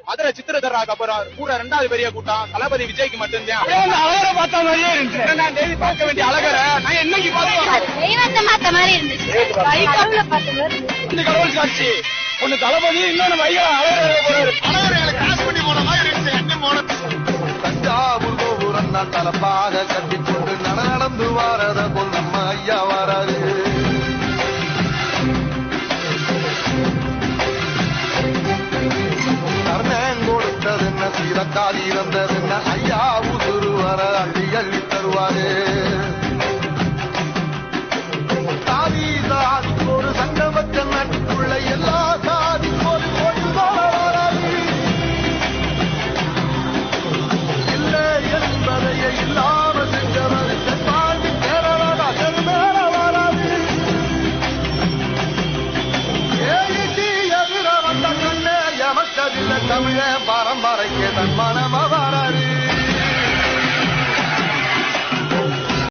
மதுரை சித்திரதராக போறாரு கூட 2வது பெரிய கூட்டம் தளபதி விஜய்க்கு மட்டும்தான். அழகரை பார்த்த மாதிரியே இருந்துச்சு. 2ஆம் தேதி பார்க்க வேண்டிய அழகரை நான் என்னைக்கு பார்த்தேன். தெய்வத்தை பார்த்த மாதிரி இருந்துச்சு. இந்த கடவுள் காட்சி ஒண்ணு தளபதி இன்னொன்னு வைகா அழகரை போறாரு. அழகரை கிராஸ் பண்ணி போன மாதிரி இருந்துச்சு. என்ன போன தஞ்சாவூர் கோபுரம் தான் தலப்பாக கட்டி கொண்டு நடந்து வாரத போல் நம்ம ஐயா வராரு. கொடுத்தது என்ன சீரக்காதி இருந்தது என்ன ஐயா உசுறு வர அள்ளி அள்ளி தருவாரு. சாதி சாதிக்கு ஒரு சங்கம் வச்ச நாட்டுக்குள்ள எல்லா சாதிக்கு ஒரு கோடிதான் வராது. இல்லை என்பதையே இல்லாம செஞ்சவருக்கு தாண்டி கேரளா மேல வராது. ஏழு எதிர வந்த கண்ணே எமக்கதில்லை தமிழ பரம்பரைக்கு தன்மானமா